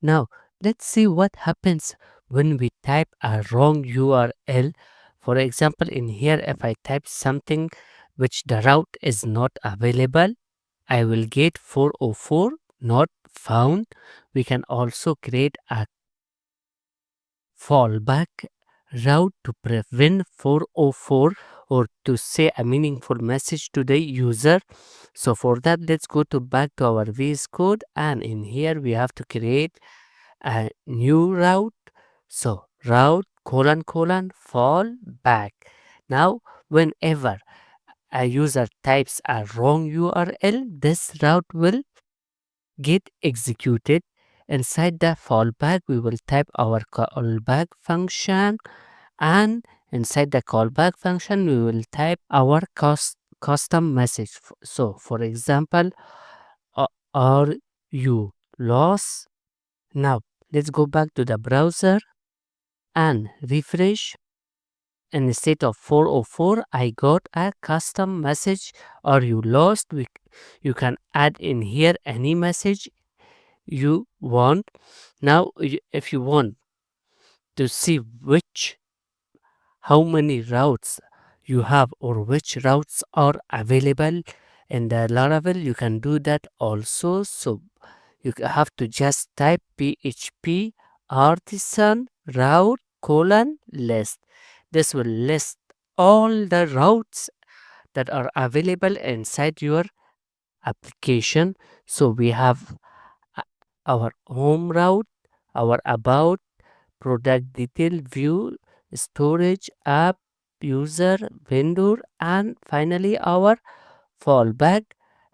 Now, let's see what happens when we type a wrong URL. For example, in here, if I type something which the route is not available, I will get 404 not found. We can also create a fallback route to prevent 404 or to say a meaningful message to the user. So for that, let's go to back to our VS Code, and in here we have to create a new route. So route colon colon fallback. Now whenever a user types a wrong URL, this route will get executed. Inside the fallback, we will type our callback function, and inside the callback function, we will type our custom message. So, for example, are you lost? Now, let's go back to the browser and refresh. Instead of 404, I got a custom message. Are you lost? You can add in here any message you want. Now, if you want to see how many routes you have or which routes are available in the Laravel, you can do that also. So you have to just type PHP artisan route colon list. This will list all the routes that are available inside your application. So we have uh, our home route, our about, product detail, view, storage, app, user, vendor, and finally our fallback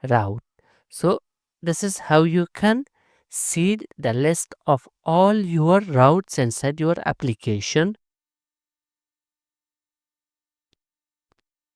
route. So this is how you can see the list of all your routes inside your application.